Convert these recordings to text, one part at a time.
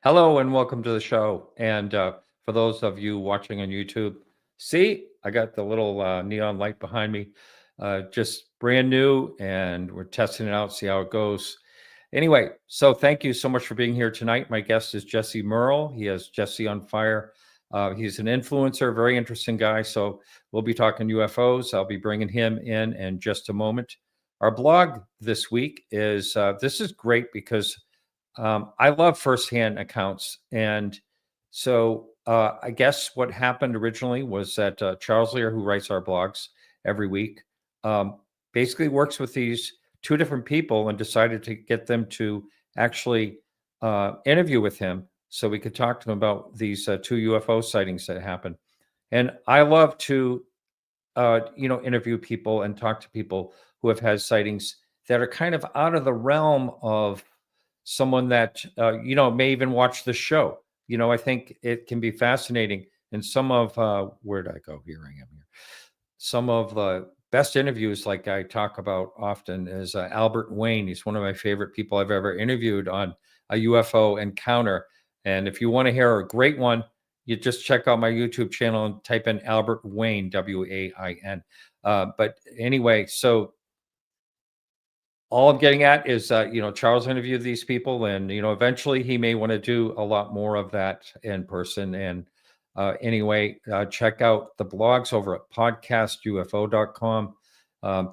Hello and welcome to the show. And for those of you watching on YouTube, see, I got the little neon light behind me, just brand new, and we're testing it out, see how it goes. Anyway, so thank you so much for being here tonight. My guest is Jesse Merl. He has Jesse on Fire. He's an influencer, very interesting guy. So we'll be talking UFOs. I'll be bringing him in just a moment. Our blog this week is this is great because I love firsthand accounts. And so I guess what happened originally was that Charles Lear, who writes our blogs every week, basically works with these two different people and decided to get them to actually interview with him so we could talk to them about these two UFO sightings that happened. And I love to, interview people and talk to people who have had sightings that are kind of out of the realm of someone that may even watch the show. I think it can be fascinating. And some of where did I go? Here I am here. Some of the best interviews, like I talk about often, is Albert Wayne. He's one of my favorite people I've ever interviewed on a UFO encounter. And if you want to hear a great one, you just check out my YouTube channel and type in Albert Wayne, Wain. But anyway, so all I'm getting at is, Charles interviewed these people, and eventually he may want to do a lot more of that in person. And anyway, check out the blogs over at podcastufo.com.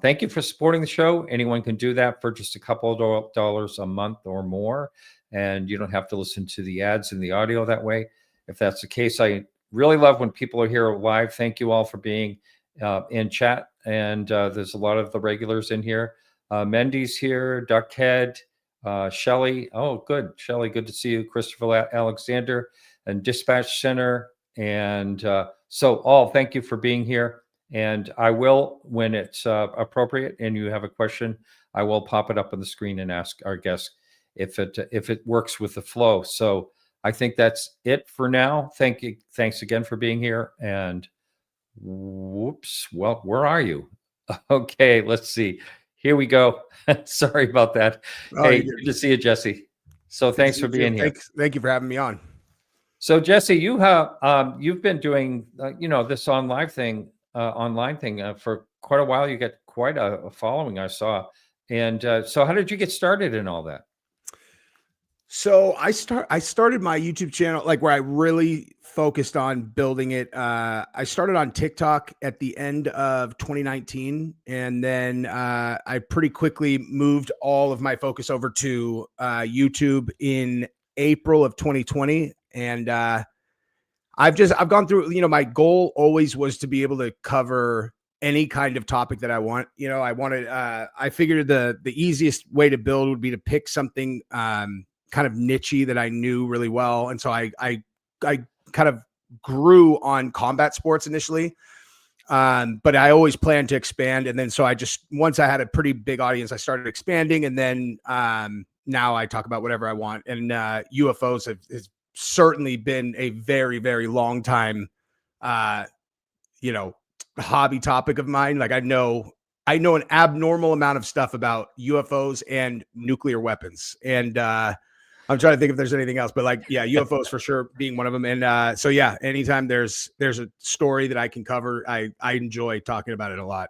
Thank you for supporting the show. Anyone can do that for just a couple of dollars a month or more, and you don't have to listen to the ads and the audio that way. If that's the case, I really love when people are here live. Thank you all for being in chat, and there's a lot of the regulars in here. Mendy's here, Duckhead, Shelly. Oh, good. Shelly, good to see you. Christopher Alexander and Dispatch Center. And so all, thank you for being here. And I will, when it's appropriate and you have a question, I will pop it up on the screen and ask our guest if it works with the flow. So I think that's it for now. Thank you. Thanks again for being here. And whoops. Well, where are you? Okay, let's see. Here we go. Sorry about that. Oh, hey, good to see you, Jesse. So thanks for being here. Thank you for having me on. So Jesse, you've been doing this online thing for quite a while. You get quite a following, I saw. And so how did you get started in all that? So I started my YouTube channel, like where I really focused on building it. I started on TikTok at the end of 2019. And then I pretty quickly moved all of my focus over to YouTube in April of 2020. And I've gone through, my goal always was to be able to cover any kind of topic that I want. I figured the easiest way to build would be to pick something kind of niche-y that I knew really well. And so I kind of grew on combat sports initially. But I always planned to expand. And then, so once I had a pretty big audience, I started expanding. And then now I talk about whatever I want. And UFOs has certainly been a very, very long time, hobby topic of mine. Like I know an abnormal amount of stuff about UFOs and nuclear weapons. And I'm trying to think if there's anything else, but UFOs for sure being one of them. And so, yeah, anytime there's a story that I can cover, I enjoy talking about it a lot.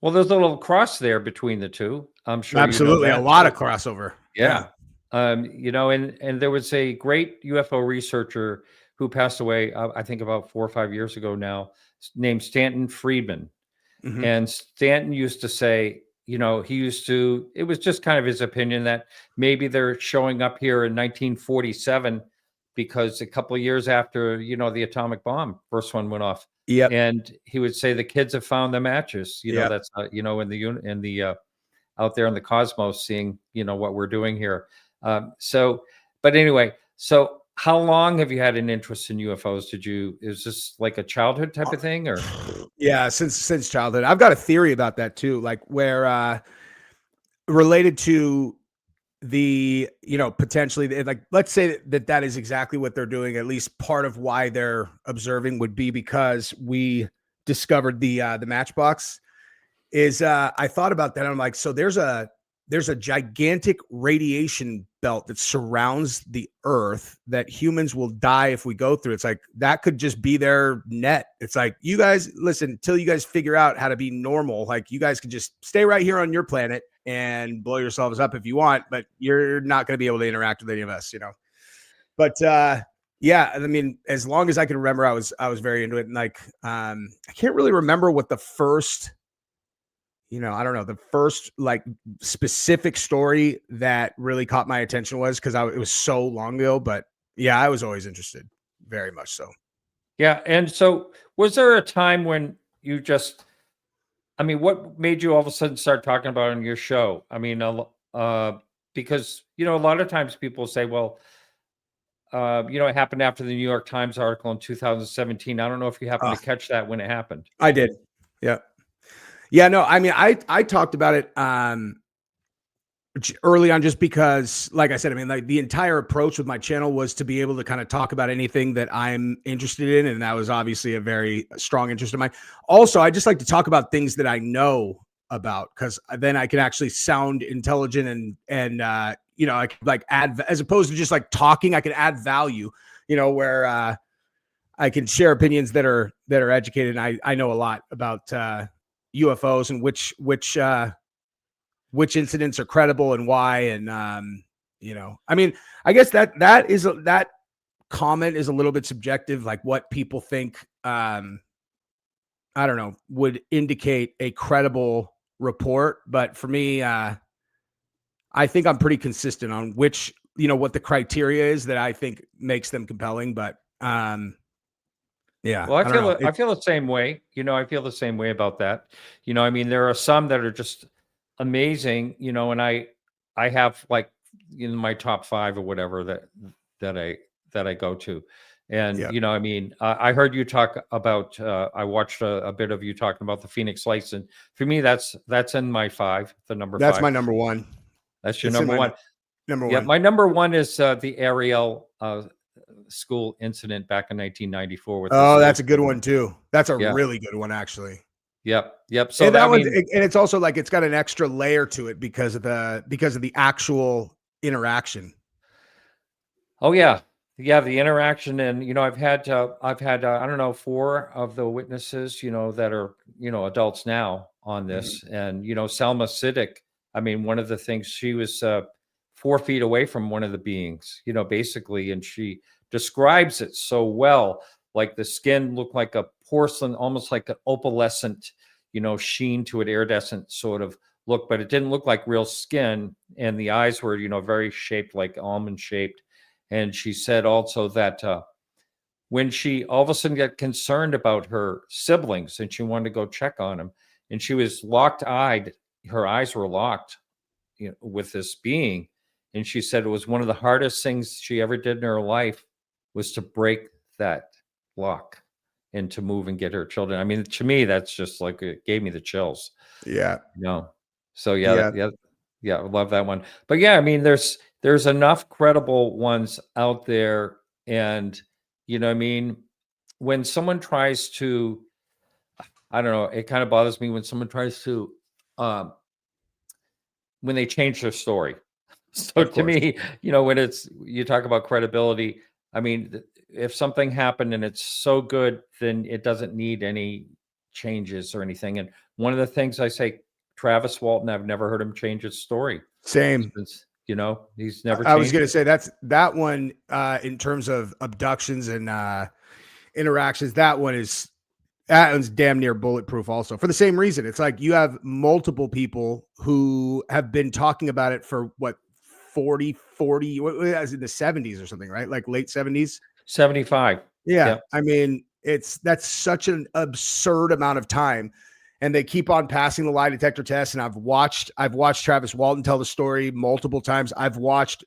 Well, there's a little cross there between the two. I'm sure. Absolutely. A lot of crossover. Yeah. And there was a great UFO researcher who passed away, I think about 4 or 5 years ago now, named Stanton Friedman. Mm-hmm. And Stanton used to say, it was just kind of his opinion that maybe they're showing up here in 1947 because a couple of years after, the atomic bomb, first one went off. Yeah. And he would say the kids have found the matches, that's, in the out there in the cosmos, seeing, what we're doing here. But anyway, so how long have you had an interest in UFOs? Is this like a childhood type of thing, or? Yeah, since childhood. I've got a theory about that too, like where related to the, potentially, like, let's say that is exactly what they're doing. At least part of why they're observing would be because we discovered the matchbox. I thought about that. I'm like, so there's a gigantic radiation belt that surrounds the earth that humans will die if we go through. It's like that could just be their net. It's like, you guys listen, until you guys figure out how to be normal, like you guys could just stay right here on your planet and blow yourselves up if you want, but you're not going to be able to interact with any of us, you know. But yeah, I mean, as long as I can remember, I was very into it. And like I can't really remember what the first, you know, I don't know, the first like specific story that really caught my attention was, because it was so long ago. But yeah, I was always interested, very much so. Yeah. And so was there a time when you just, I mean, what made you all of a sudden start talking about it on your show? I mean, because, you know, a lot of times people say, well, you know, it happened after the New York Times article in 2017. I don't know if you happened to catch that when it happened. I did. Yeah. Yeah, no, I mean, I talked about it early on, just because, like I said, I mean, like the entire approach with my channel was to be able to kind of talk about anything that I'm interested in. And that was obviously a very strong interest of mine. Also, I just like to talk about things that I know about, because then I can actually sound intelligent and you know, I can like add, as opposed to just like talking, I can add value, you know, where I can share opinions that are educated. And I know a lot about UFOs and which incidents are credible and why. And you know, I mean, I guess that comment is a little bit subjective, like what people think I don't know, would indicate a credible report. But for me, I think I'm pretty consistent on which, you know, what the criteria is that I think makes them compelling. But yeah. Well, I feel the same way. You know, I feel the same way about that. You know, I mean, there are some that are just amazing, you know, and I have like, you know, my top 5 or whatever that I go to. And, Yeah. you know, I mean, I heard you talk about, I watched a bit of you talking about the Phoenix Lights. And for me, that's in my 5, the number 5. That's my number 1. That's your It's in number my 1. Number Yeah, 1. my number 1 is the Ariel School incident back in 1994. With Oh, that's a good one too. That's a Yeah. really good one, actually. Yep. So And that I one, mean, and it's also like it's got an extra layer to it because of the actual interaction. oh yeah, the interaction. And you know, I've had I don't know, 4 of the witnesses, you know, that are, you know, adults now on this. And you know, Selma Siddiq, I mean, one of the things, she was 4 feet away from one of the beings, you know, basically, and she describes it so well. Like the skin looked like a porcelain, almost like an opalescent, you know, sheen to it, iridescent sort of look, but it didn't look like real skin. And the eyes were, you know, very shaped, like almond shaped. And she said also that when she all of a sudden got concerned about her siblings and she wanted to go check on them, and she was locked eyed, her eyes were locked, you know, with this being. And she said it was one of the hardest things she ever did in her life was to break that lock and to move and get her children. I mean, to me, that's just like, it gave me the chills. Yeah. You know? So yeah, I love that one. But yeah, I mean, there's enough credible ones out there. And you know what I mean? When someone tries to, I don't know, it kind of bothers me when someone tries to when they change their story. So Of to course. me, you know, when you talk about credibility, I mean, if something happened and it's so good, then it doesn't need any changes or anything. And one of the things I say, Travis Walton, I've never heard him change his story. Same. Since, you know, he's never I was changed going to it. say that one in terms of abductions and interactions, that one's damn near bulletproof also, for the same reason. It's like you have multiple people who have been talking about it for what, 40, what was in the 70s or something, right? Like late 70s. 75. Yeah. Yep. I mean, that's such an absurd amount of time. And they keep on passing the lie detector test. And I've watched Travis Walton tell the story multiple times. I've watched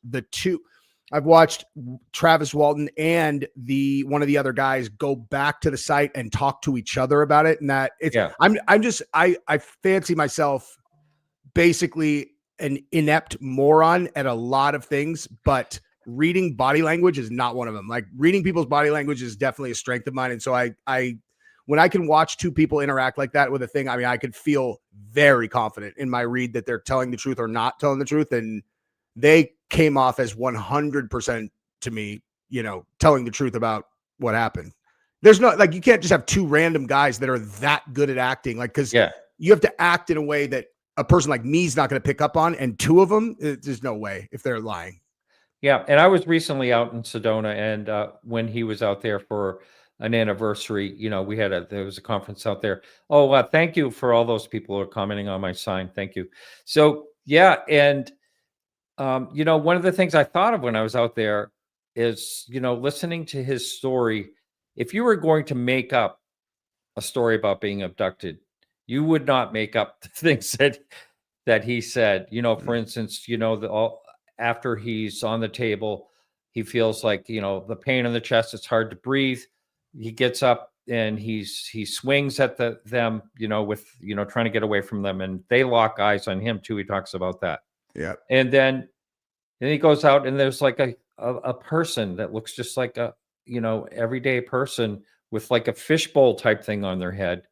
Travis Walton and one of the other guys go back to the site and talk to each other about it. And that it's, Yeah. I fancy myself basically an inept moron at a lot of things, but reading body language is not one of them. Like reading people's body language is definitely a strength of mine. And so when I can watch 2 people interact like that with a thing, I mean, I could feel very confident in my read that they're telling the truth or not telling the truth. And they came off as 100% to me, telling the truth about what happened. There's no, like, you can't just have two random guys that are that good at acting. Like, cause Yeah. you have to act in a way that a person like me is not going to pick up on. And two of them, there's no way if they're lying. Yeah, and I was recently out in Sedona, and when he was out there for an anniversary, there was a conference out there. Oh, thank you for all those people who are commenting on my sign. Thank you. So yeah, and one of the things I thought of when I was out there is, listening to his story. If you were going to make up a story about being abducted, you would not make up the things that he said. For instance, after he's on the table, he feels like, the pain in the chest, it's hard to breathe. He gets up and he swings at them, with, trying to get away from them, and they lock eyes on him too. He talks about that. Yeah. And then he goes out and there's like a person that looks just like a, everyday person with like a fishbowl type thing on their head,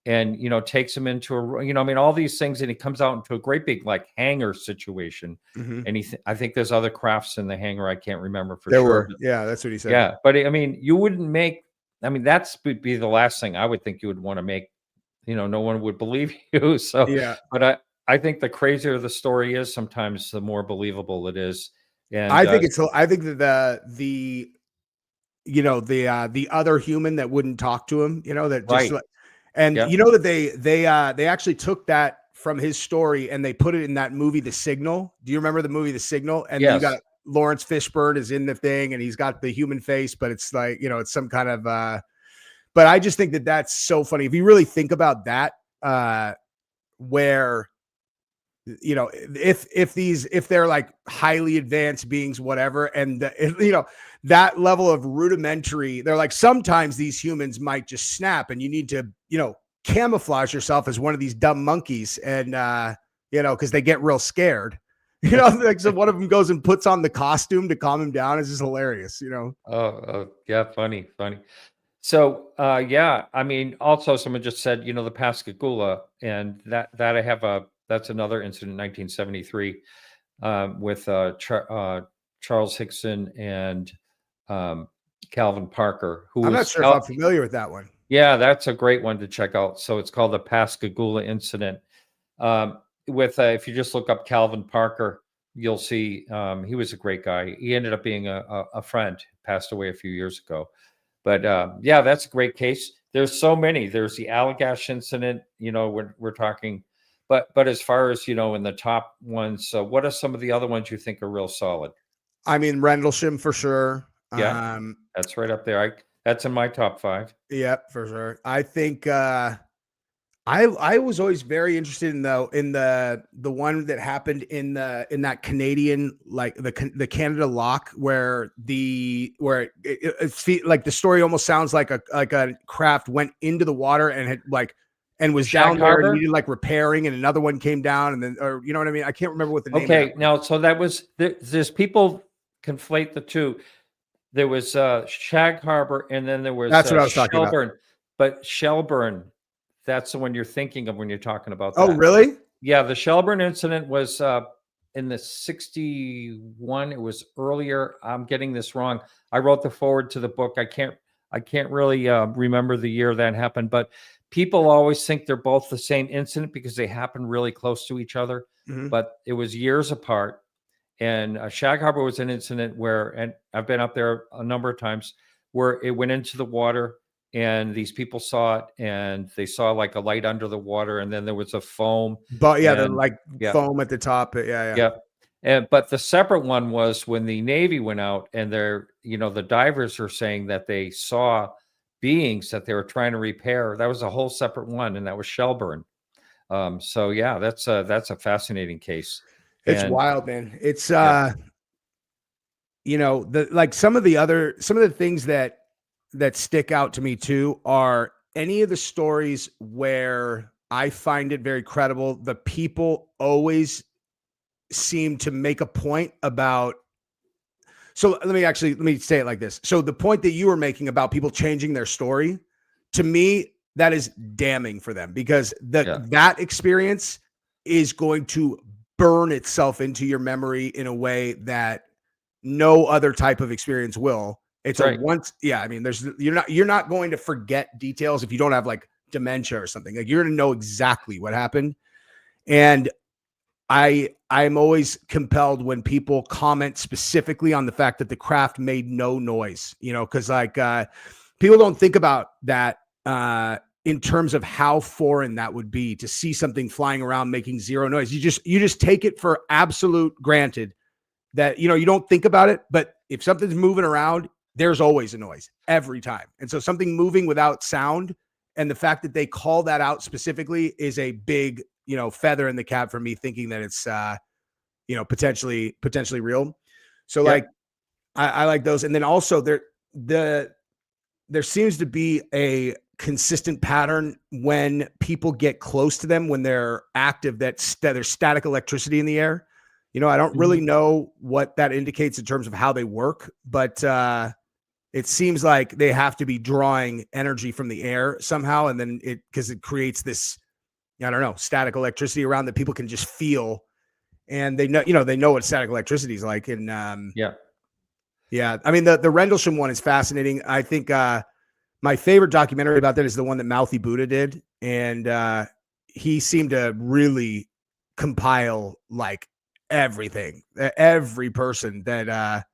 and takes him into all these things, and he comes out into a great big like hangar situation. Mm-hmm. And I think there's other crafts in the hangar, I can't remember for There sure. were, yeah, that's what he said. Yeah, but you wouldn't make, that's would be the last thing I would think you would want to make. No one would believe you. So Yeah, but I think the crazier the story is, sometimes the more believable it is. And I think that the other human that wouldn't talk to him, that just right. and Yep. that they actually took that from his story and they put it in that movie, The Signal. Do you remember the movie, The Signal? And Yes. you got Lawrence Fishburne is in the thing and he's got the human face, but it's like, it's some kind of, but I just think that that's so funny. If you really think about that, where, if they're like highly advanced beings, whatever, and that level of rudimentary, they're like, sometimes these humans might just snap and you need to, camouflage yourself as one of these dumb monkeys. And, cause they get real scared, like, so one of them goes and puts on the costume to calm him down. It's just hilarious, Oh, yeah. Funny. So, yeah, also someone just said, the Pascagoula, and that I have that's another incident in 1973 with Charles Hickson and Calvin Parker. I'm not sure if I'm familiar with that one. Yeah, that's a great one to check out. So it's called the Pascagoula incident. If you just look up Calvin Parker, you'll see he was a great guy. He ended up being a friend, passed away a few years ago. But yeah, that's a great case. There's so many. There's the Allagash incident. We're talking. But as far as, in the top ones, what are some of the other ones you think are real solid? Rendlesham for sure. Yeah, that's right up there. That's in my top 5. Yep, for sure. I think I was always very interested in the one that happened in that Canadian, like the Canada lock, where it's like the story almost sounds like a craft went into the water and had and was Shag down there Harbour? and needed like repairing, and another one came down, and then, or you know what I mean? I can't remember what the name. Okay, now so that was there's people conflate the two. There was Shag Harbour, and then there was That's what I was talking about. Shelburn. But Shelburn, that's the one you're thinking of when you're talking about that. Oh, really? Yeah, the Shelburn incident was in the 61. It was earlier. I'm getting this wrong. I wrote the forward to the book. I can't really remember the year that happened, but people always think they're both the same incident because they happen really close to each other. Mhm. But it was years apart. And Shag Harbour was an incident where, and I've been up there a number of times, where it went into the water and these people saw it and they saw like a light under the water, and then there was a foam. But yeah, and, the foam at the top. Yeah. Yeah. But the separate one was when the Navy went out, and the divers are saying that they saw beings that they were trying to repair. That was a whole separate one, and that was Shelburn. So yeah, that's a fascinating case. It's wild, man. It's some of the things that stick out to me too are any of the stories where I find it very credible. The people always seem to make a point about. So let me say it like this. So the point that you were making about people changing their story, to me, that is damning for them, because that experience is going to burn itself into your memory in a way that no other type of experience will. It's Right. I mean, you're not going to forget details if you don't have like dementia or something. Like you're going to know exactly what happened. And I'm always compelled when people comment specifically on the fact that the craft made no noise, because like people don't think about that in terms of how foreign that would be to see something flying around making zero noise. You just take it for absolute granted that you don't think about it, but if something's moving around, there's always a noise every time. And so something moving without sound, and the fact that they call that out specifically is a big feather in the cap for me, thinking that it's potentially real. So like I like those. And then also there seems to be a consistent pattern when people get close to them when they're active, that there's static electricity in the air. I don't really know what that indicates in terms of how they work, but it seems like they have to be drawing energy from the air somehow, and then because it creates this, I don't know, static electricity around that people can just feel, and they know what static electricity is like. And I mean the Rendlesham one is fascinating. I think my favorite documentary about that is the one that Mouthy Buddha did, and he seemed to really compile like everything, every person that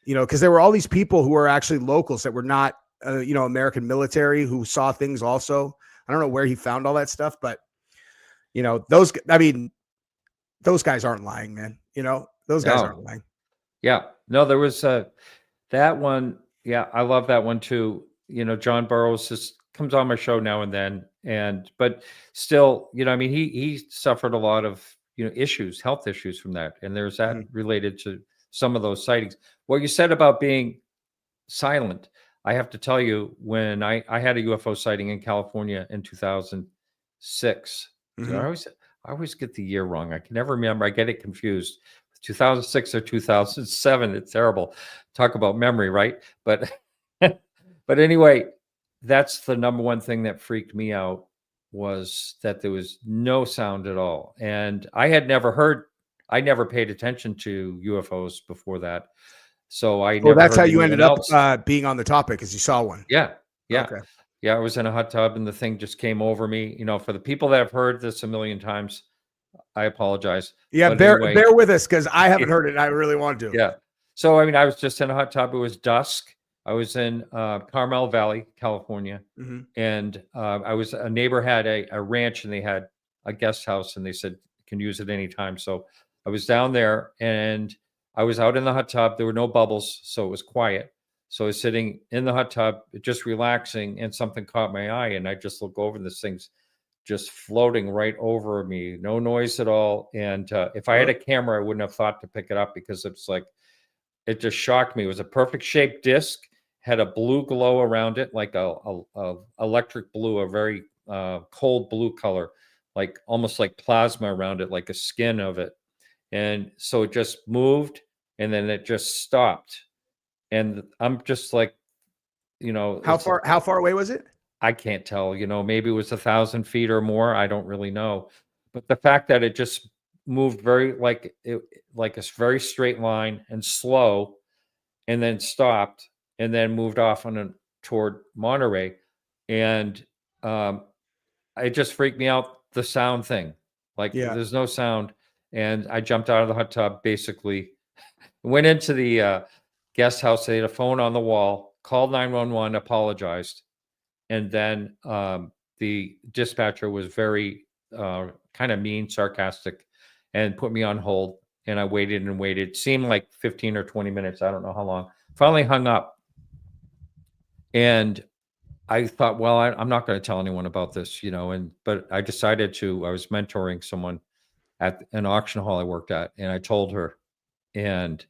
because there were all these people who were actually locals that were not American military, who saw things also. I don't know where he found all that stuff, but those guys aren't lying, man. Those guys aren't lying. Yeah. No, there was that one. Yeah, I love that one too. John Burroughs just comes on my show now and then, but still, I mean, he suffered a lot of health issues from that, and there's that related to some of those sightings. What you said about being silent, I have to tell you, when I had a UFO sighting in California in 2006. I always get the year wrong. I can never remember. I get it confused. 2006 or 2007. It's terrible. Talk about memory, right? But but anyway, that's the number one thing that freaked me out, was that there was no sound at all. And I never paid attention to UFOs before that. So that's how you ended up being on the topic, as you saw one. Yeah. Okay. Yeah, I was in a hot tub and the thing just came over me. For the people that have heard this a million times, I apologize. Yeah, but bear anyway, with us, because I haven't heard it and I really want to. Yeah. So I mean, I was just in a hot tub. It was dusk. I was in Carmel Valley, California, and a neighbor had a ranch, and they had a guest house, and they said you can use it anytime. So I was down there, and I was out in the hot tub. There were no bubbles, so it was quiet. So I was sitting in the hot tub, just relaxing, and something caught my eye, and I just look over, and this thing's just floating right over me, no noise at all. And if I had a camera, I wouldn't have thought to pick it up, because it's like, it just shocked me. It was a perfect shaped disc, had a blue glow around it, like a electric blue, a very cold blue color, like almost like plasma around it, like a skin of it. And so it just moved, and then it just stopped. And I'm just like, how far away was it? I can't tell, maybe it was 1,000 feet or more. I don't really know. But the fact that it just moved like a very straight line and slow, and then stopped, and then moved off toward Monterey. And it just freaked me out, the sound thing. Like, there's no sound. And I jumped out of the hot tub, basically, went into the guest house. They had a phone on the wall, called 911, apologized. And then the dispatcher was very kind of mean, sarcastic, and put me on hold. And I waited and waited. It seemed like 15 or 20 minutes. I don't know how long. Finally hung up. And I thought, well, I'm not going to tell anyone about this, but I decided to. I was mentoring someone at an auction hall I worked at, and I told her. And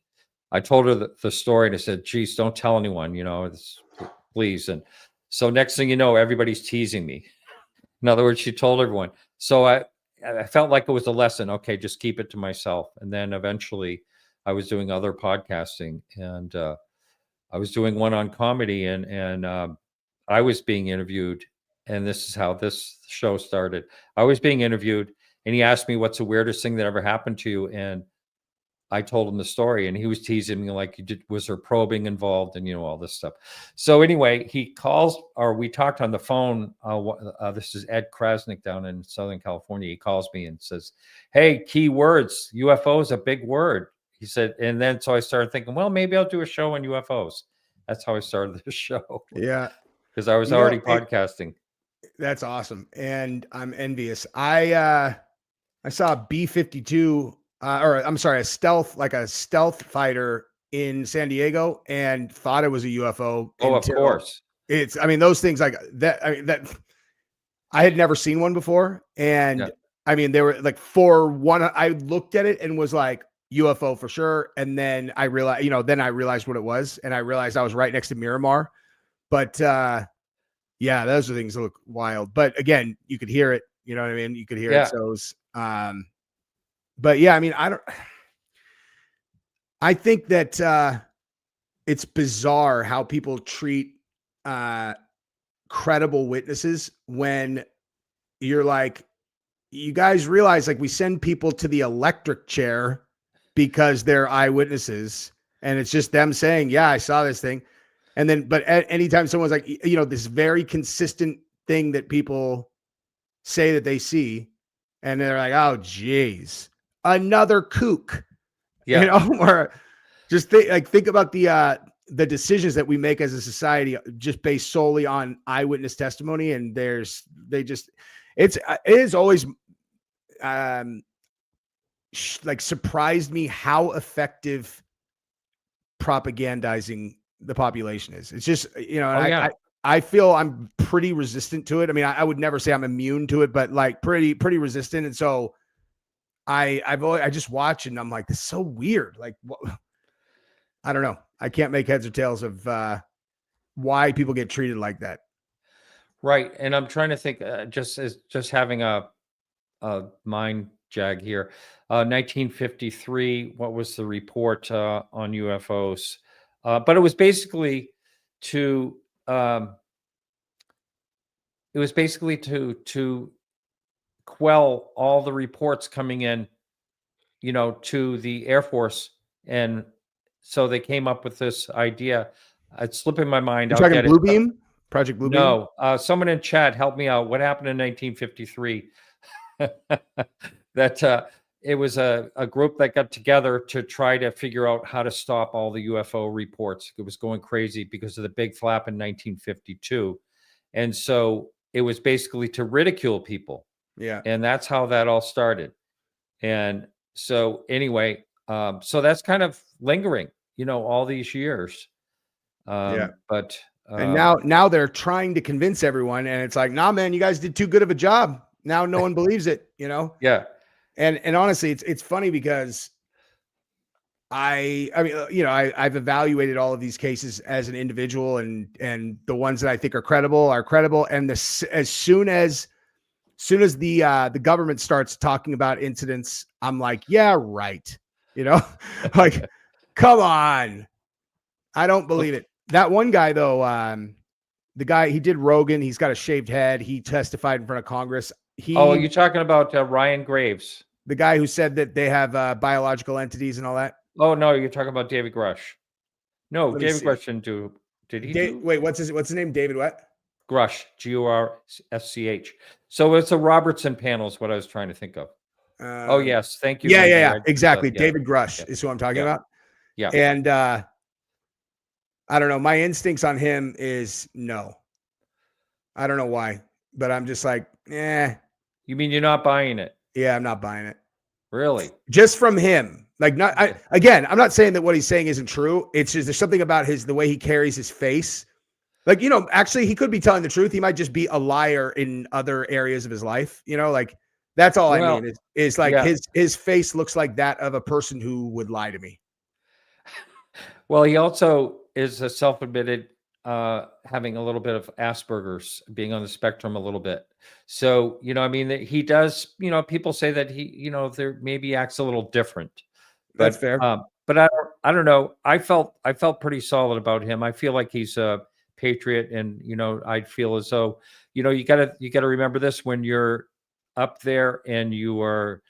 I told her the story, and I said, geez, don't tell anyone, please. And so next thing you know, everybody's teasing me. In other words, she told everyone. So I felt like it was a lesson. Okay, just keep it to myself. And then eventually I was doing other podcasting, and I was doing one on comedy, and I was being interviewed. And this is how this show started. I was being interviewed, and he asked me, what's the weirdest thing that ever happened to you? And I told him the story, and he was teasing me like, was there probing involved, and all this stuff. So anyway, he calls, or we talked on the phone. This is Ed Krasnick down in Southern California. He calls me and says, hey, key words, UFO is a big word. He said, and then so I started thinking, well, maybe I'll do a show on UFOs. That's how I started the show. Yeah. Because I was already podcasting. That's awesome. And I'm envious. I saw a B-52, or I'm sorry, a stealth fighter in San Diego, and thought it was a UFO. Oh, of course. I mean, those things like that. I mean, I had never seen one before. And I mean, they were like, for one, I looked at it and was like, UFO for sure. And then I realized, what it was. And I realized I was right next to Miramar. But yeah, those are things that look wild. But again, you could hear it. You know what I mean? You could hear it. So it was, but yeah, I mean, I think that it's bizarre how people treat credible witnesses when you're like, you guys realize, like, we send people to the electric chair because they're eyewitnesses, and it's just them saying, yeah, I saw this thing. And then, but anytime someone's like, this very consistent thing that people say that they see, and they're like, oh, geez, another kook, or just think about the decisions that we make as a society just based solely on eyewitness testimony. And it is always like surprised me how effective propagandizing the population is. It's just, I feel I'm pretty resistant to it. I mean, I would never say I'm immune to it, but like pretty resistant. And so I just watch and I'm like, this is so weird. Like, I don't know. I can't make heads or tails of why people get treated like that. Right. And I'm trying to think, just having a mind jag here. 1953, what was the report on UFOs? But it was basically to quell all the reports coming in, to the Air Force. And so they came up with this idea. It's slipping my mind. You're talking Bluebeam? Project Bluebeam? No, someone in chat, help me out. What happened in 1953? That it was a group that got together to try to figure out how to stop all the UFO reports. It was going crazy because of the big flap in 1952. And so it was basically to ridicule people. Yeah. And that's how that all started. And so anyway, so that's kind of lingering, all these years. But and now they're trying to convince everyone, and it's like, nah, man, you guys did too good of a job. Now no one believes it, Yeah. And honestly, it's funny because I've evaluated all of these cases as an individual, and the ones that I think are credible. And as soon as the government starts talking about incidents, I'm like, yeah, right. Like, come on. I don't believe it. That one guy though, the guy, he did Rogan. He's got a shaved head. He testified in front of Congress. You're talking about Ryan Graves, the guy who said that they have biological entities and all that. Oh no, you're talking about David Grusch. No, David Grusch didn't do. Did he? Wait, what's his name? David what? Grusch, Grusch. So it's a Robertson Panel is what I was trying to think of. Oh yes, thank you. Yeah, exactly. David Grusch is who I'm talking about. Yeah, and I don't know. My instincts on him is no. I don't know why, but I'm just like, You mean you're not buying it? Yeah, I'm not buying it. Really? Just from him. Like, I'm not saying that what he's saying isn't true. It's just there's something about the way he carries his face. Like, actually he could be telling the truth. He might just be a liar in other areas of his life. Like, that's all I mean is like his face looks like that of a person who would lie to me. Well, he also is a self-admitted having a little bit of Asperger's, being on the spectrum a little bit. So, I mean, that he does, people say that he, there maybe acts a little different. But, that's fair. But I don't know. I felt pretty solid about him. I feel like he's a patriot, and, I feel as though, you gotta remember this when you're up there and you are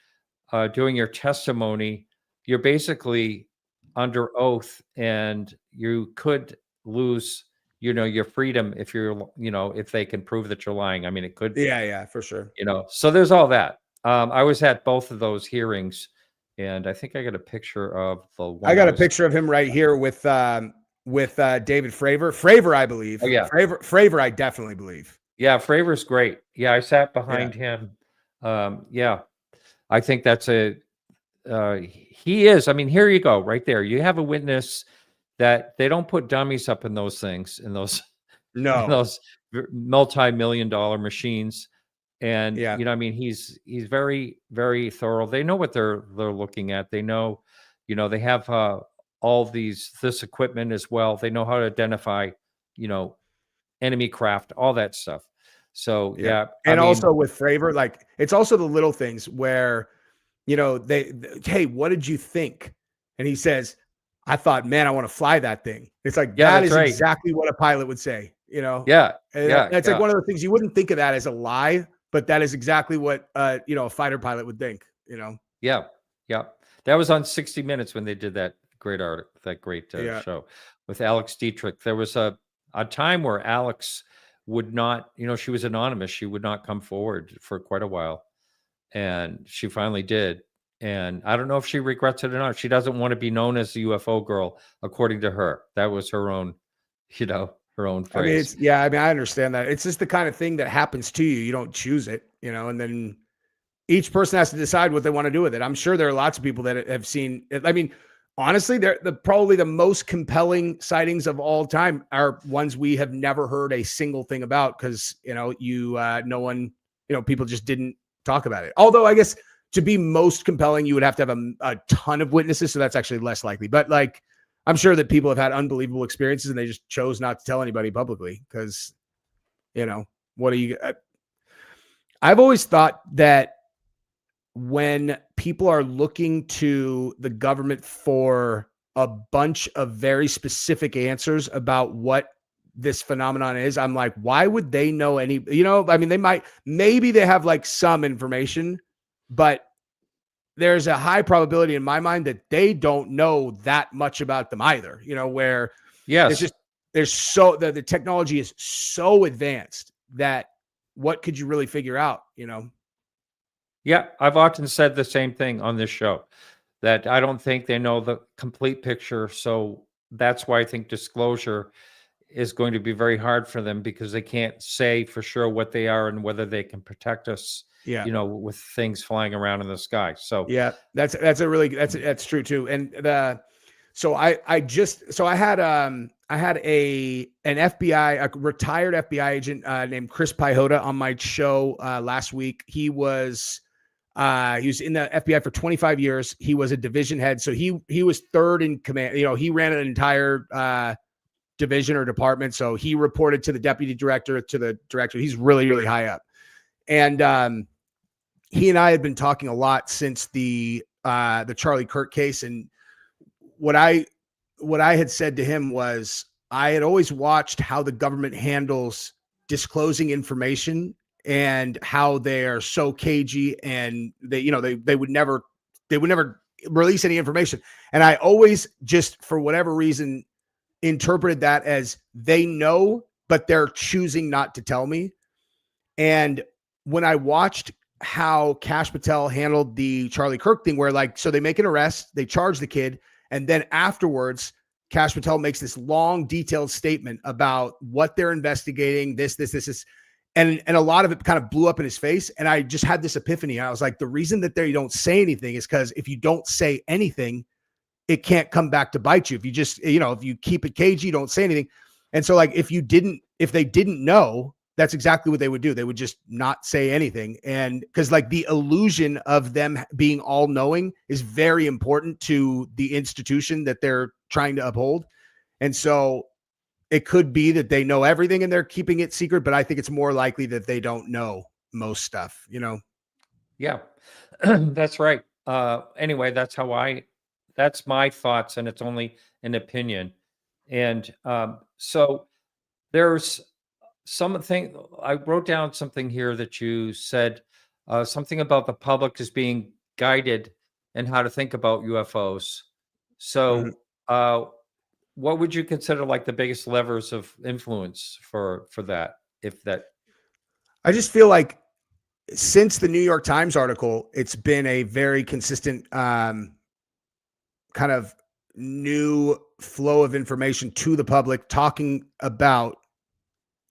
doing your testimony, you're basically under oath, and you could lose, your freedom if if they can prove that you're lying. I mean, it could, Yeah, for sure. so there's all that. I was at both of those hearings, and I think I got a picture of the one. I got a picture of him right here with David Fravor. Fravor, I believe. Oh yeah, Fravor, I definitely believe. yeah. Fravor's great. Yeah, I sat behind him. Yeah, I think that's he is. I mean, here you go, right there. You have a witness that they don't put dummies up in those things, in those multi-million-dollar machines. And I mean, he's very, very thorough. They know what they're looking at. They know, they have all this equipment as well. They know how to identify, enemy craft, all that stuff. So yeah, and also with Fravor, like it's also the little things where, they hey, what did you think? And he says, I thought, man, I want to fly that thing. It's like, that is exactly what a pilot would say, Yeah. It's like one of the things you wouldn't think of that as a lie, but that is exactly what, a fighter pilot would think, Yeah. Yeah. That was on 60 Minutes when they did that great article, that great show with Alex Dietrich. There was a time where Alex would not, she was anonymous. She would not come forward for quite a while. And she finally did. And I don't know if she regrets it or not. She doesn't want to be known as the UFO girl, according to her. That was her own, her own phrase. I mean, I understand that. It's just the kind of thing that happens to you. You don't choose it, and then each person has to decide what they want to do with it. I'm sure there are lots of people that have seen it. I mean, honestly, they're probably the most compelling sightings of all time are ones we have never heard a single thing about because, no one, people just didn't talk about it. Although I guess to be most compelling, you would have to have a ton of witnesses. So that's actually less likely. But like, I'm sure that people have had unbelievable experiences and they just chose not to tell anybody publicly because, what are you? I've always thought that when people are looking to the government for a bunch of very specific answers about what this phenomenon is, I'm like, why would they know any, I mean, maybe they have like some information, but there's a high probability in my mind that they don't know that much about them either, where the technology is so advanced that what could you really figure out, Yeah, I've often said the same thing on this show, that I don't think they know the complete picture. So that's why I think disclosure is going to be very hard for them because they can't say for sure what they are and whether they can protect us, with things flying around in the sky. So yeah, that's true too. And I had an FBI, a retired FBI agent named Chris Pihota on my show last week. He was in the FBI for 25 years. He was a division head. So he was third in command. He ran an entire division or department. So he reported to the deputy director, to the director. He's really, really high up. And he and I had been talking a lot since the Charlie Kirk case. And what I had said to him was, I had always watched how the government handles disclosing information and how they are so cagey and they would never release any information. And I always just, for whatever reason, interpreted that as they know, but they're choosing not to tell me. And when I watched how Kash Patel handled the Charlie Kirk thing, where so they make an arrest, they charge the kid, and then afterwards, Kash Patel makes this long, detailed statement about what they're investigating, this, and a lot of it kind of blew up in his face. And I just had this epiphany. I was like, the reason that they don't say anything is because if you don't say anything, it can't come back to bite you. If you just, if you keep it cagey, don't say anything. And so like, if they didn't know, that's exactly what they would do. They would just not say anything. And because like the illusion of them being all knowing is very important to the institution that they're trying to uphold. And so it could be that they know everything and they're keeping it secret, but I think it's more likely that they don't know most stuff, Yeah, that's right. Anyway, that's my thoughts, and it's only an opinion. And so there's something, I wrote down something here that you said something about the public is being guided and how to think about UFOs. Mhm. So, what would you consider like the biggest levers of influence for that? If that, I just feel like since the New York Times article, it's been a very consistent kind of new flow of information to the public talking about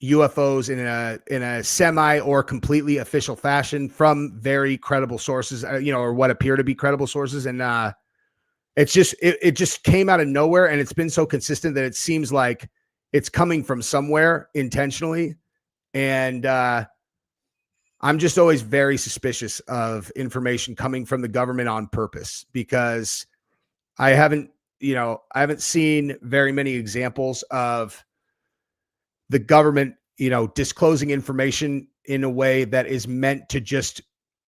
UFOs in a semi or completely official fashion from very credible sources, or what appear to be credible sources. And it just came out of nowhere, and it's been so consistent that it seems like it's coming from somewhere intentionally. And I'm just always very suspicious of information coming from the government on purpose, because I haven't seen very many examples of the government, disclosing information in a way that is meant to just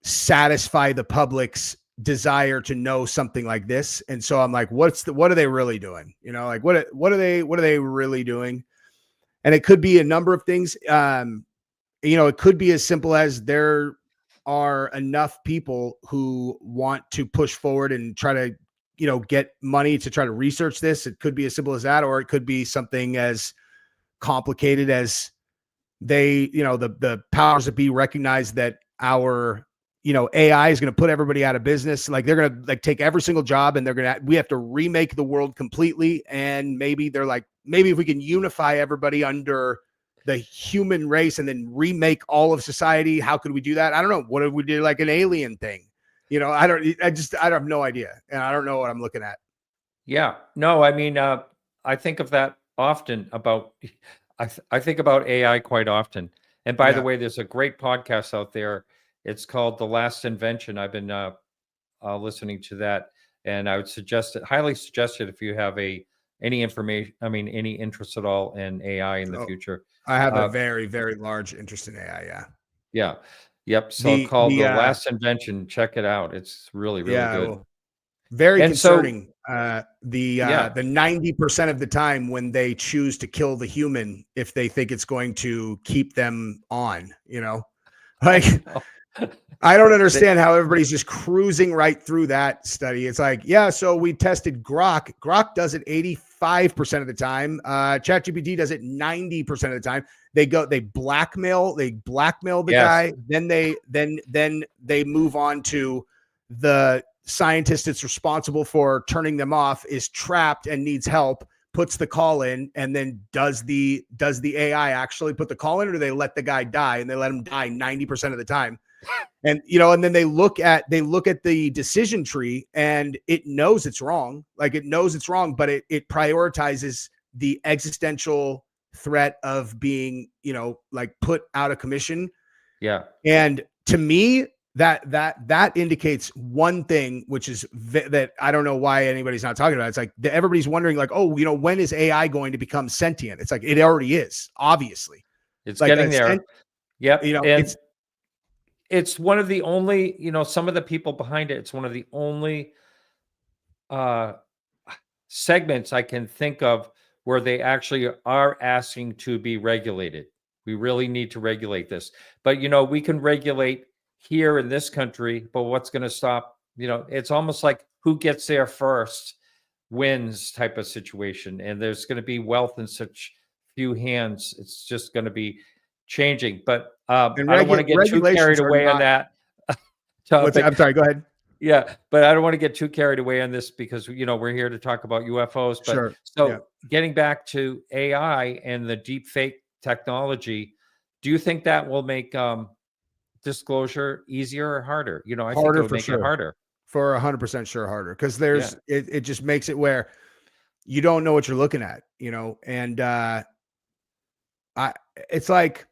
satisfy the public's desire to know something like this. And so I'm like, what are they really doing? Like what are they really doing? And it could be a number of things. It could be as simple as there are enough people who want to push forward and try to, get money to try to research this. It could be as simple as that, or it could be something as complicated as the powers that be recognize that our, AI is going to put everybody out of business. Like they're going to take every single job, and we have to remake the world completely. And maybe they're like, maybe if we can unify everybody under the human race and then remake all of society, how could we do that? I don't know. What if we did like an alien thing? I have no idea. And I don't know what I'm looking at. yeah, no, I mean, I think of that often about. I think about AI quite often. And by the Yeah. way, there's a great podcast out there. It's called The Last Invention. I've been listening to that, and I would highly suggest it if you have any information. I mean, any interest at all in AI in the future. I have a very, very large interest in AI. Yeah. Yeah. Yep. So called The Last Invention. Check it out. It's really, really good. Well, very And so- concerning. The 90% of the time when they choose to kill the human, if they think it's going to keep them on, like I don't understand how everybody's just cruising right through that study. It's like, yeah, so we tested Grok. Grok does it 85% of the time. ChatGPT does it 90% of the time. They blackmail the guy. Then they move on to the scientist that's responsible for turning them off is trapped and needs help, puts the call in, and then does the AI actually put the call in, or do they let the guy die, and they let him die 90% of the time? And and then they look at the decision tree, and it knows it's wrong. Like it knows it's wrong, but it prioritizes the existential threat of being, put out of commission. Yeah. And to me, that indicates one thing, which is that I don't know why anybody's not talking about it. It's like everybody's wondering, like, oh, when is AI going to become sentient? It's like it already is. Obviously, it's like getting there. Yep. And it's one of the only, some of the people behind it. It's one of the only segments I can think of where they actually are asking to be regulated. We really need to regulate this, but we can regulate here in this country, but what's going to stop? It's almost like who gets there first wins type of situation, and there's going to be wealth in such few hands. It's just going to be changing. But I don't want to get too carried away on that. I'm sorry, go ahead. Yeah, but I don't want to get too carried away on this because we're here to talk about UFOs. But sure. Getting back to AI and the deepfake technology, do you think that will make disclosure easier or harder? I think it would make it harder. For 100% sure harder, because it just makes it where you don't know what you're looking at, and it's like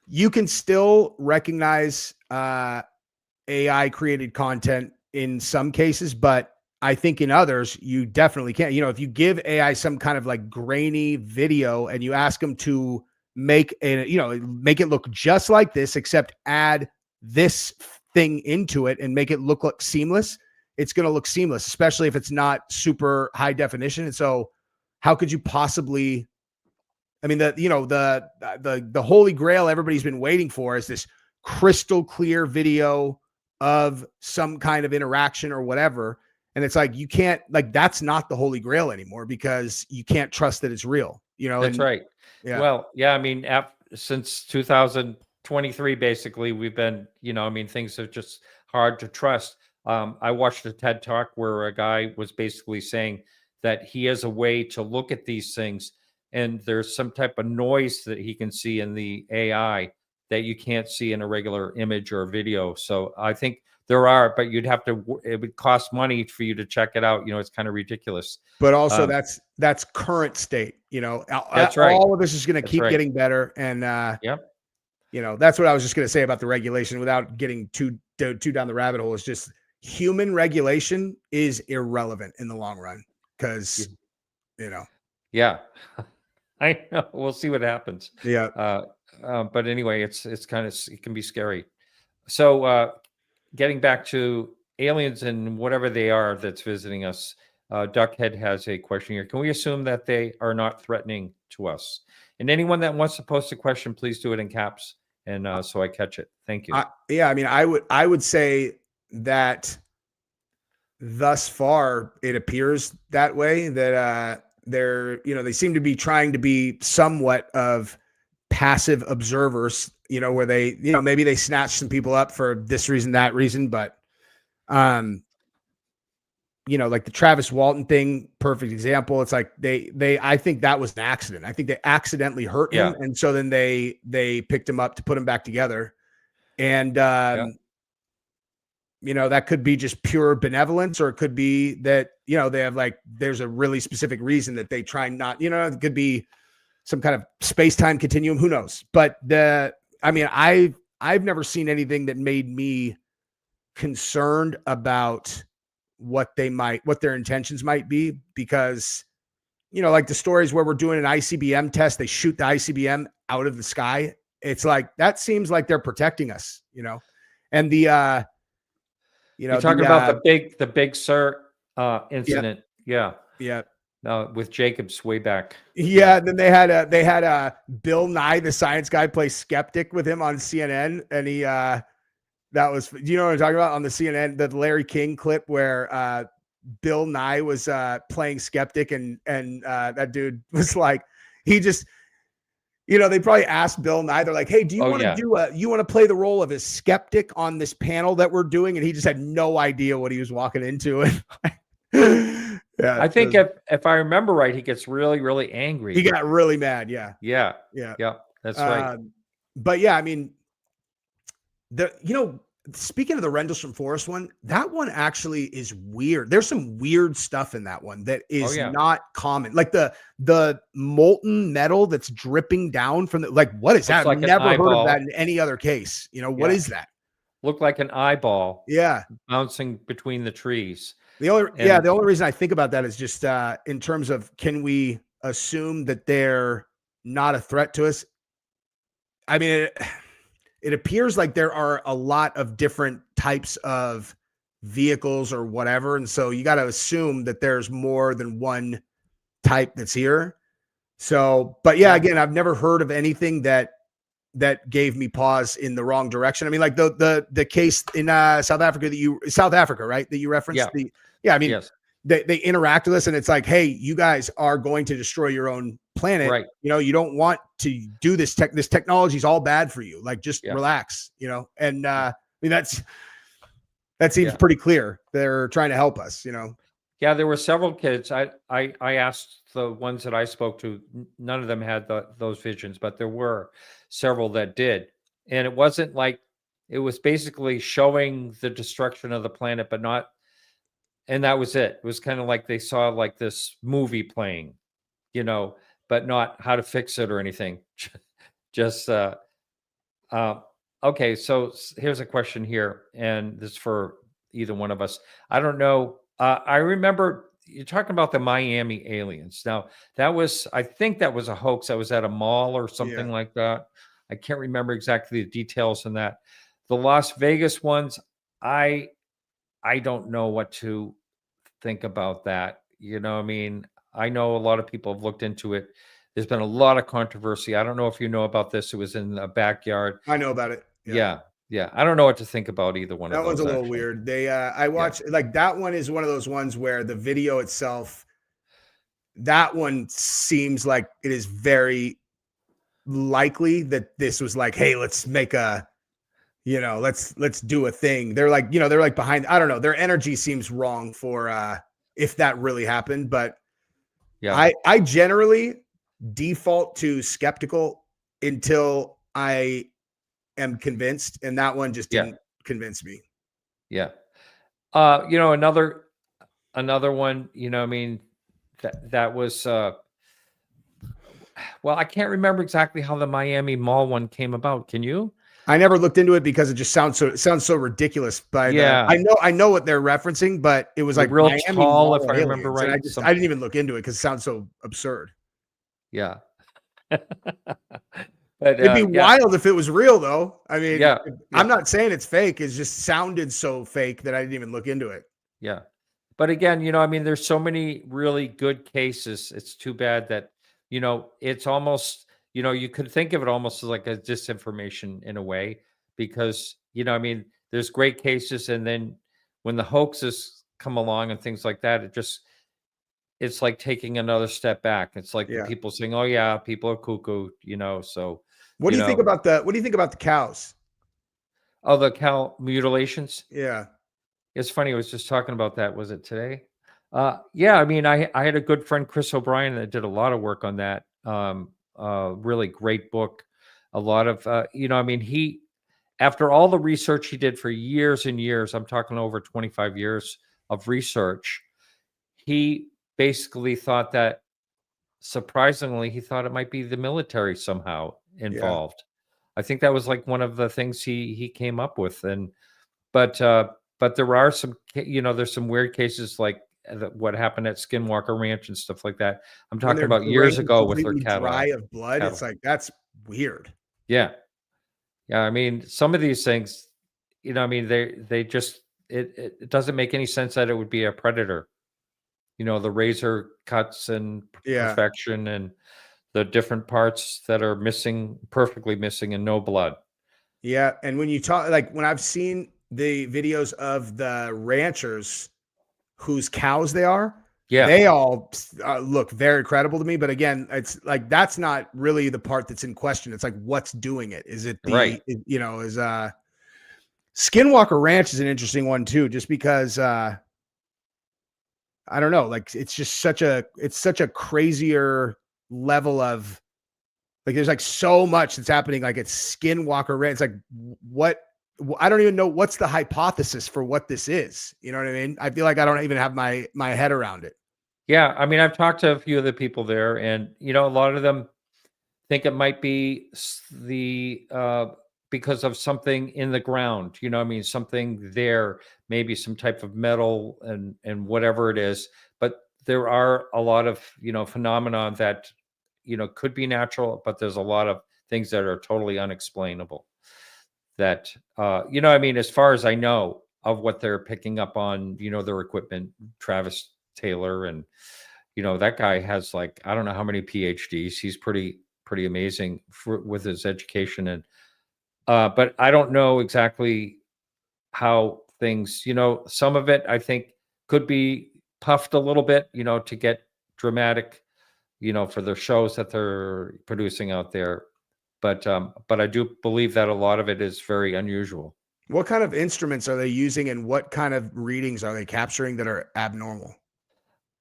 you can still recognize AI created content in some cases, but I think in others you definitely can't. If you give AI some kind of like grainy video and you ask them to make it look just like this, except add this thing into it and make it look like seamless, it's going to look seamless, especially if it's not super high definition. And so how could you possibly, the holy grail everybody's been waiting for is this crystal clear video of some kind of interaction or whatever. And it's like, you can't, like, that's not the Holy Grail anymore because you can't trust that it's real, you know? That's And right. yeah, Well, yeah, I mean, since 2023, basically, we've been, I mean, things are just hard to trust. I watched a TED Talk where a guy was basically saying that he has a way to look at these things, and there's some type of noise that he can see in the AI that you can't see in a regular image or video. So I think there are, but you'd have to, it would cost money for you to check it out. It's kind of ridiculous. but also Um, that's current state, you know, that's right. all of this is going to That's keep right. getting better. And, Yep. you know, that's what I was just going to say about the regulation without getting too down the rabbit hole. Is just human regulation is irrelevant in the long run because, you know, Yeah. I know. We'll see what happens. yeah. But anyway, it's kind of, it can be scary. So getting back to aliens and whatever they are that's visiting us, Duckhead has a question here. Can we assume that they are not threatening to us? And anyone that wants to post a question, please do it in caps, and so I catch it. Thank you. Yeah, I mean, I would say that thus far it appears that way, that they're, you know, they seem to be trying to be somewhat of passive observers, you know, where they, you know, maybe they snatch some people up for this reason, that reason, but you know, like the Travis Walton thing, perfect example. It's like I think that was an accident. I think they accidentally hurt him, and so then they picked him up to put him back together. And you know, that could be just pure benevolence, or it could be that, you know, they have, like, there's a really specific reason that they try not, you know, it could be some kind of space-time continuum, who knows? But I mean, I've never seen anything that made me concerned about what their intentions might be, because, you know, like the stories where we're doing an ICBM test, they shoot the ICBM out of the sky. It's like, that seems like they're protecting us, you know? And the, you know, you're talking about the Big Sur incident. Yeah. With Jacobs way back. Yeah. Then they had Bill Nye, the science guy, play skeptic with him on CNN. And he, that was, do you know what I'm talking about on the CNN, the Larry King clip where Bill Nye was playing skeptic, and that dude was like, he just, you know, they probably asked Bill Nye, they're like, hey, do you want to you want to play the role of a skeptic on this panel that we're doing? And he just had no idea what he was walking into. And yeah, I think if I remember right, he gets really, really angry. He got really mad. Yeah. That's right. But yeah, I mean, you know, speaking of the Rendlesham Forest one, that one actually is weird. There's some weird stuff in that one that is not common. Like the molten metal that's dripping down from the, like, what is that? I've never heard of that in any other case. You know, what is that? Looked like an eyeball. Yeah. Bouncing between the trees. The only reason I think about that is just in terms of, can we assume that they're not a threat to us? I mean, it appears like there are a lot of different types of vehicles or whatever. And so you got to assume that there's more than one type that's here. So, but yeah, again, I've never heard of anything that gave me pause in the wrong direction. I mean, like the case in South Africa, right? That you referenced. I mean, they interact with us, and it's like, hey, you guys are going to destroy your own planet. Right. You know, you don't want to do this. This technology is all bad for you. Like, just relax, you know? And I mean, that seems pretty clear. They're trying to help us, you know? Yeah. There were several kids. I asked the ones that I spoke to, none of them had those visions, but there were several that did. And it wasn't like, it was basically showing the destruction of the planet, but not, and that was it. It was kind of like they saw like this movie playing, you know, but not how to fix it or anything. Just okay. So here's a question here, and this is for either one of us. I don't know. I remember you're talking about the Miami aliens. Now I think that was a hoax. I was at a mall or something like that. I can't remember exactly the details on that. The Las Vegas ones, I don't know what to think about that. You know, I mean, I know a lot of people have looked into it. There's been a lot of controversy. I don't know if you know about this. It was in a backyard. I know about it. Yeah. Yeah, I don't know what to think about either one of That one's a those, little actually. weird. I watched like that one is one of those ones where the video itself, that one seems like it is very likely that this was like, hey, let's make a, let's do a thing. They're like, they're like behind, I don't know. Their energy seems wrong for if that really happened, but Yeah, I generally default to skeptical until I am convinced, and that one just yeah, didn't convince me. yeah. Another one, I mean, that was well, I can't remember exactly how the Miami Mall one came about. Can you? I never looked into it because it sounds so ridiculous. Yeah, I know what they're referencing, but it was the like real Miami tall, if Mall I remember aliens, and right. I Something. didn't even look into it because it sounds so absurd. Yeah. But It'd be yeah, wild if it was real, though. I mean, yeah, I'm yeah, not saying it's fake. It just sounded so fake that I didn't even look into it. yeah. But again, I mean, there's so many really good cases. It's too bad that, it's almost, you could think of it almost as like a disinformation in a way, because, I mean, there's great cases. And then when the hoaxes come along and things like that, it's like taking another step back. It's like the Yeah. people saying, oh, yeah, people are cuckoo, so, What do you think about the cows? oh, the cow mutilations. Yeah. It's funny, I was just talking about that. Was it today? Yeah, I mean, I had a good friend, Chris O'Brien, that did a lot of work on that. Really great book. A lot of, I mean, after all the research he did for years and years, I'm talking over 25 years of research, he basically thought that, surprisingly, he thought it might be the military somehow Yeah. involved. I think that was like one of the things he came up with. But but there are some, there's some weird cases like what happened at Skinwalker Ranch and stuff like that. I'm When talking they're about years drained ago with their completely dry of blood, it's cattle. like, that's weird. Yeah, yeah. I mean, some of these things, I mean, they just it doesn't make any sense that it would be a predator. The razor cuts and Yeah. perfection, and the different parts that are missing, perfectly missing, and no blood. Yeah, and when you talk like when I've seen the videos of the ranchers whose cows they are, Yeah, they all look very credible to me. But again, it's like that's not really the part that's in question. It's like what's doing it? Is it right. is Skinwalker Ranch is an interesting one too, just because I don't know, like it's just such a crazier level of like there's like so much that's happening like it's Skinwalker Ranch. It's like what I don't even know what's the hypothesis for what this is. You know what I mean? I feel like I don't even have my head around it. Yeah, I mean, I've talked to a few of the people there, and a lot of them think it might be because of something in the ground. I mean, something there, maybe some type of metal and whatever it is. But there are a lot of phenomena that could be natural, but there's a lot of things that are totally unexplainable. That I mean, as far as I know of what they're picking up on, their equipment, Travis Taylor, and that guy has like I don't know how many PhDs. He's pretty amazing with his education, and but I don't know exactly how things. Some of it I think could be puffed a little bit, to get dramatic, for their shows that they're producing out there. But I do believe that a lot of it is very unusual. What kind of instruments are they using and what kind of readings are they capturing that are abnormal?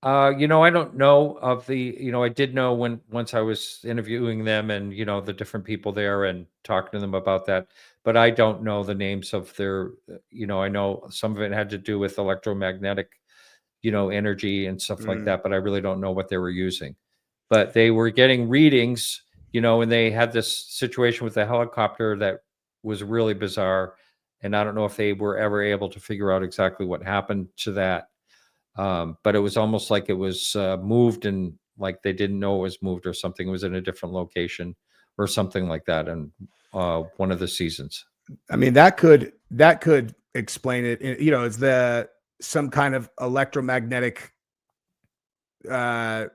I don't know of I did know once I was interviewing them and, the different people there and talking to them about that, but I don't know the names of their, I know some of it had to do with electromagnetic, energy and stuff like Mm, that, but I really don't know what they were using. But they were getting readings, and they had this situation with the helicopter that was really bizarre. And I don't know if they were ever able to figure out exactly what happened to that. But it was almost like it was moved and like they didn't know it was moved or something. It was in a different location or something like that in one of the seasons. I mean, that could explain it. It's the some kind of electromagnetic uh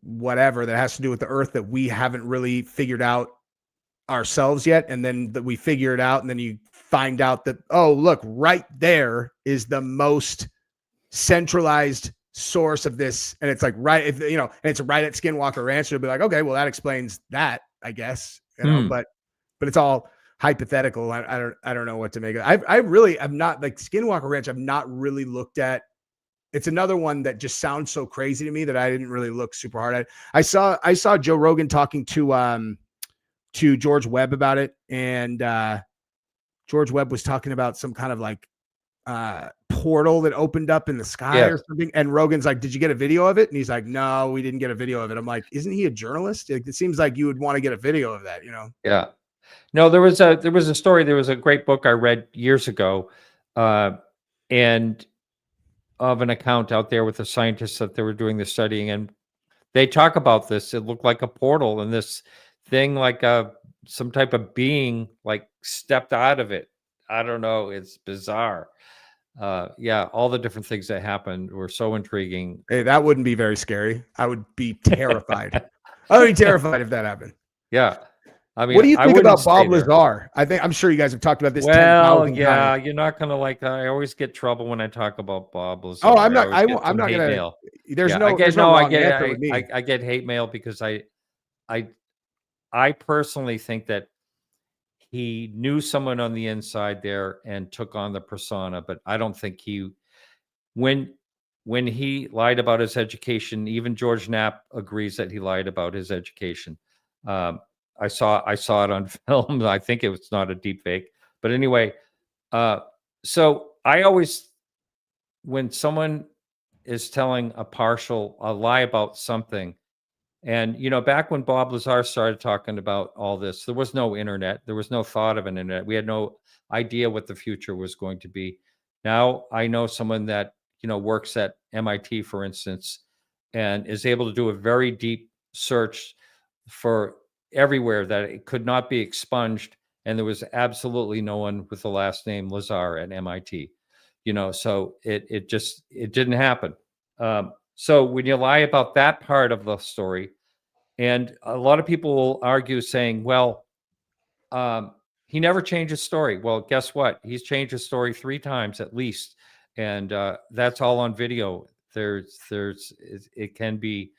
whatever that has to do with the earth that we haven't really figured out ourselves yet, and then that we figure it out and then you find out that, oh, look, right there is the most centralized source of this. And it's like, right, if you know, and it's right at Skinwalker Ranch, it'll be like, okay, well, that explains that, I guess, you know, but it's all hypothetical. I don't know what to make of it. I really am not like Skinwalker Ranch. I've not really looked at. It's another one that just sounds so crazy to me that I didn't really look super hard at. I saw Joe Rogan talking to George Webb about it, and George Webb was talking about some kind of like portal that opened up in the sky or something. And Rogan's like, "Did you get a video of it?" And he's like, "No, we didn't get a video of it." I'm like, "Isn't he a journalist? It seems like you would want to get a video of that, you know?" Yeah. No, there was a story. There was a great book I read years ago, and of an account out there with the scientists that they were doing the studying, and they talk about this. It looked like a portal, and this thing, like some type of being, like stepped out of it. I don't know. It's bizarre. Yeah, all the different things that happened were so intriguing. Hey, that wouldn't be very scary. I would be terrified. I would be terrified if that happened. Yeah. I mean, what do you I think wouldn't about Bob stay there. Lazar? I'm sure you guys have talked about this. Well, 10,000 yeah, times. you're not gonna like that. I always get trouble when I talk about Bob Lazar. Oh, I'm not. I always get I'm some not hate gonna. mail. There's Yeah, no. There's no wrong answer with me. I get hate mail because I personally think that he knew someone on the inside there and took on the persona, but I don't think when he lied about his education, even George Knapp agrees that he lied about his education. I saw it on film. I think it was not a deep fake, but anyway, so I always, when someone is telling a lie about something, and you know, back when Bob Lazar started talking about all this, there was no internet, there was no thought of an internet. We had no idea what the future was going to be. Now I know someone that, you know, works at MIT, for instance, and is able to do a very deep search for everywhere that it could not be expunged, and there was absolutely no one with the last name Lazar at MIT. You know, so it didn't happen. So when you lie about that part of the story, and a lot of people will argue saying, well, he never changed his story. Well, guess what? He's changed his story 3 times at least, and that's all on video. It can be,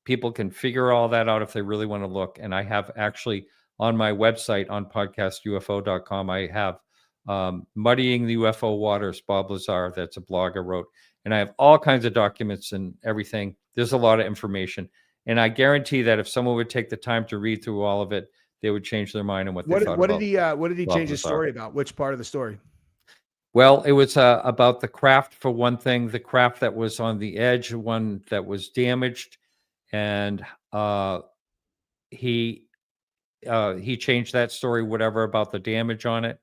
people can figure all that out if they really want to look. And I have actually on my website on podcastufo.com, I have Muddying the UFO Waters, Bob Lazar. That's a blog I wrote. And I have all kinds of documents and everything. There's a lot of information. And I guarantee that if someone would take the time to read through all of it, they would change their mind on what they thought. What did he Bob change his Lazar. story about? Which part of the story? Well, it was about the craft, for one thing, the craft that was on the edge, one that was damaged, and he changed that story, whatever, about the damage on it.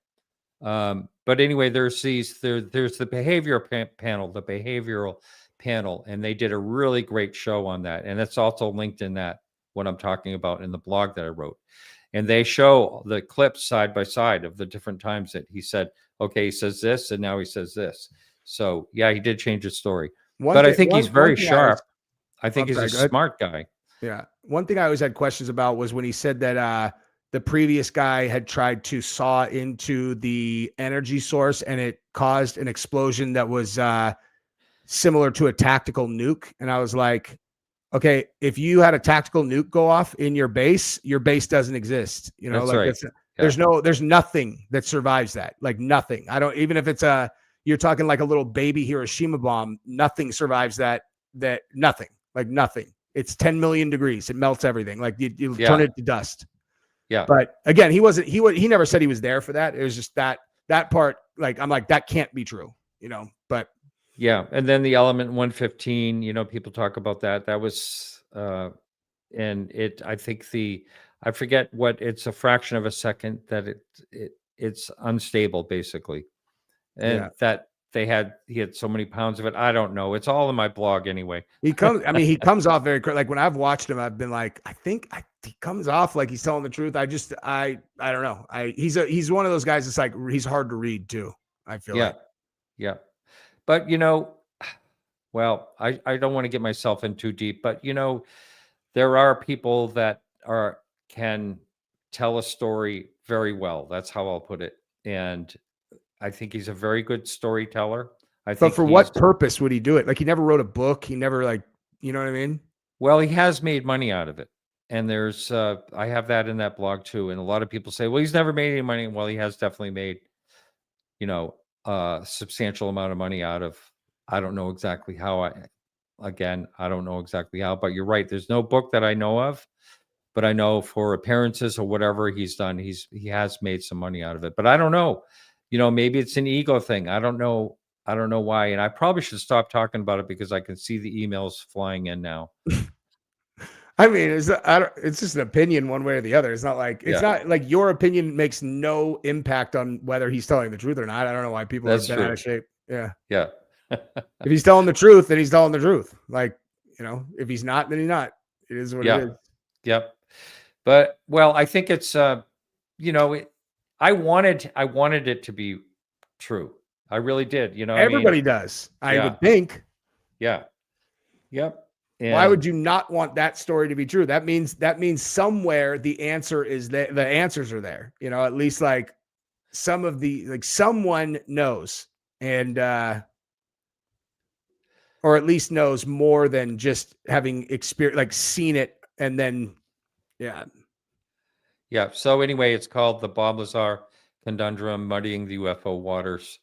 But anyway, there's the behavioral panel, and they did a really great show on that, and it's also linked in that, what I'm talking about, in the blog that I wrote. And they show the clips side by side of the different times that he said, okay, he says this, and now he says this. So yeah, he did change his story. But I think he's very sharp. I think he's a smart guy. Yeah. One thing I always had questions about was when he said that the previous guy had tried to saw into the energy source and it caused an explosion that was similar to a tactical nuke. And I was like, okay, if you had a tactical nuke go off in your base doesn't exist. You know, that's like right. There's nothing that survives that. Like nothing. Even if it's you're talking like a little baby Hiroshima bomb, nothing survives that nothing, like nothing. It's 10 million degrees. It melts everything. Like you turn it to dust. Yeah. But again, he never said he was there for that. It was just that part, like, I'm like, that can't be true, you know, but yeah. And then the element 115, you know, people talk about that. That was, and I think I forget what, it's a fraction of a second that it's unstable basically. And that he had so many pounds of it. I don't know. It's all in my blog anyway. He comes off very, like when I've watched him, I've been like, I think he comes off like he's telling the truth. I don't know. He's one of those guys that's like, he's hard to read too, I feel like. Yeah. But, you know, well, I don't want to get myself in too deep, but, you know, there are people that can tell a story very well. That's how I'll put it. and I think he's a very good storyteller. I But think for he's what purpose would he do it? Like, he never wrote a book. He never, like, you know what I mean? well, he has made money out of it. And there's I have that in that blog too. And a lot of people say, well, he's never made any money. Well, he has definitely made, a substantial amount of money out of, I don't know exactly how. I don't know exactly how, but you're right. There's no book that I know of, but I know for appearances or whatever he's done, he has made some money out of it. But I don't know, maybe it's an ego thing. I don't know. I don't know why. And I probably should stop talking about it because I can see the emails flying in now. I mean, it's just an opinion one way or the other. It's not like not like your opinion makes no impact on whether he's telling the truth or not. I don't know why people That's are bent out of shape. Yeah. Yeah. If he's telling the truth, then he's telling the truth. Like, if he's not, then he's not. It is what it is. Yep. But well, I think it's I wanted it to be true. I really did. Everybody does. I would think. Yeah. Yep. Why would you not want that story to be true? That means somewhere the answer is that the answers are there. At least like some of someone knows, and or at least knows more than just having experience, like seen it, and then yeah. So anyway, it's called the Bob Lazar Conundrum: Muddying the UFO Waters.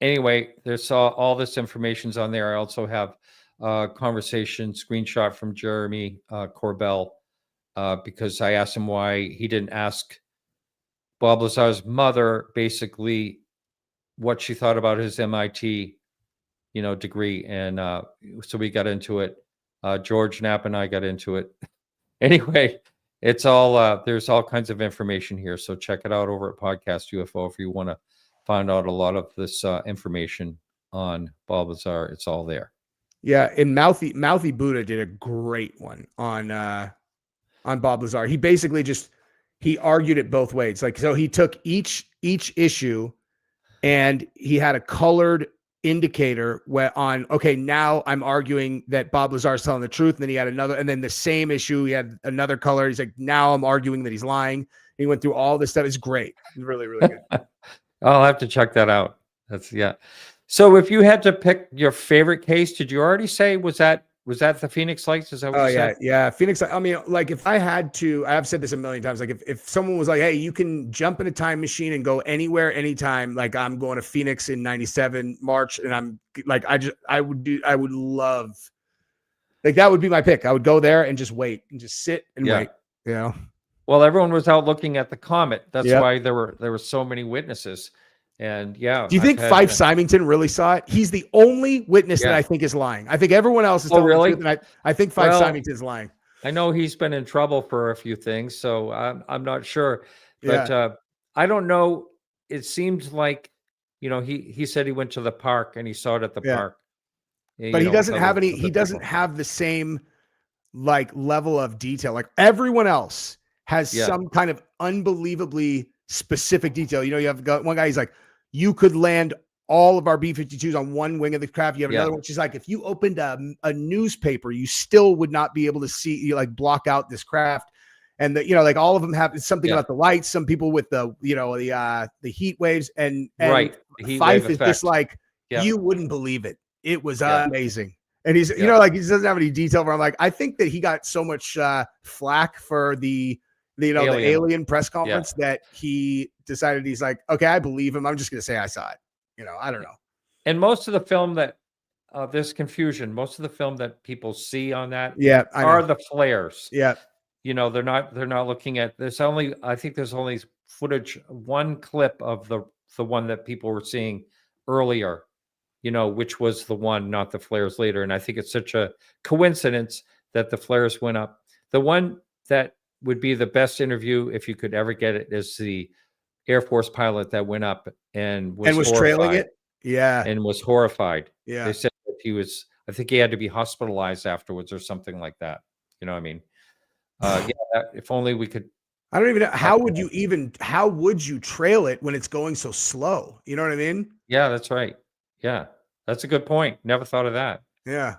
Anyway, there's all this information's on there. I also have conversation screenshot from Jeremy Corbell because I asked him why he didn't ask Bob Lazar's mother basically what she thought about his MIT degree, and so we got into it. George Knapp and I got into it. Anyway, it's all there's all kinds of information here, so check it out over at Podcast UFO if you want to find out a lot of this information on Bob Lazar. It's all there. Yeah, and Mouthy Buddha did a great one on Bob Lazar. He basically he argued it both ways. Like, so he took each issue and he had a colored indicator okay, now I'm arguing that Bob Lazar is telling the truth. And then he had another, and then the same issue, he had another color. He's like, now I'm arguing that he's lying. He went through all this stuff. It's great. It's really, really good. I'll have to check that out. So if you had to pick your favorite case, did you already say, was that the Phoenix Lights? Is that what you said? Yeah. Phoenix. I mean, like if I had to, I've said this a million times, like if someone was like, hey, you can jump in a time machine and go anywhere, anytime, like I'm going to Phoenix in 97 March. And I'm like, I would love, like, that would be my pick. I would go there and just wait and just sit and wait, Well, everyone was out looking at the comet. That's why there were so many witnesses. And do you think Fife Symington really saw it? He's the only witness that I think is lying. I think everyone else is telling the truth, and I think Fife Symington is lying. I know he's been in trouble for a few things, so I'm not sure. But I don't know. It seems like, he said he went to the park and he saw it at the park. But he doesn't have any. He doesn't have the same like level of detail. Like everyone else has some kind of unbelievably specific detail. You have got one guy. He's like, you could land all of our B-52s on one wing of the craft. You have another one, which is like, if you opened a newspaper, you still would not be able to see, like block out this craft. And like all of them have something about the lights. Some people with the heat waves and Fife is just like, you wouldn't believe it. It was amazing. And he's, like, he doesn't have any detail where I'm like, I think that he got so much flack for the alien press conference that he decided, he's like, okay, I believe him. I'm just going to say I saw it. I don't know. And most of the film that there's confusion. Most of the film that people see on that are the flares. Yeah. They're not looking at, I think there's only footage, one clip of the one that people were seeing earlier, which was the one, not the flares later. And I think it's such a coincidence that the flares went up. The one that would be the best interview, if you could ever get it, is the Air Force pilot that went up and was trailing it. Yeah. And was horrified. Yeah. They said that I think he had to be hospitalized afterwards or something like that. You know what I mean? If only we could. I don't even know. How would you trail it when it's going so slow? You know what I mean? Yeah, that's right. Yeah, that's a good point. Never thought of that. Yeah.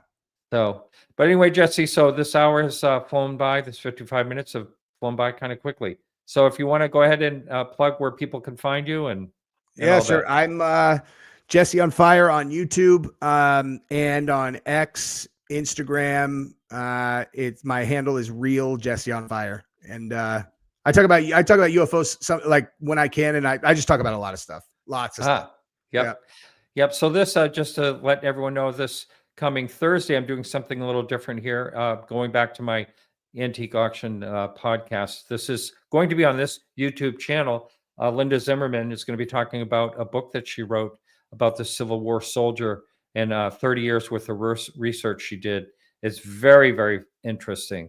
So, but anyway, Jesse, so this hour has flown by. This 55 minutes have flown by kind of quickly. So if you want to go ahead and plug where people can find you and Yeah, all sure. that. I'm Jesse on Fire on YouTube and on X, Instagram. It's my handle is real Jesse on Fire, and I talk about UFOs some like when I can, and I just talk about a lot of stuff, lots of stuff. Yep. Yep. So this, just to let everyone know, this coming Thursday, I'm doing something a little different here. Going back to my antique auction podcast. This is going to be on this YouTube channel. Linda Zimmerman is going to be talking about a book that she wrote about the Civil War soldier and 30 years worth of research she did. It's very, very interesting.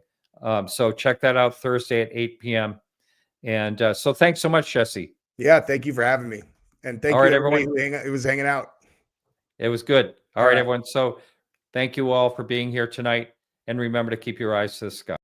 So check that out Thursday at 8 p.m. And so thanks so much, Jesse. Yeah, thank you for having me. And thank All right, you everybody everyone. who was hanging out. It was good. All right, right, everyone. So thank you all for being here tonight. And remember to keep your eyes to the sky.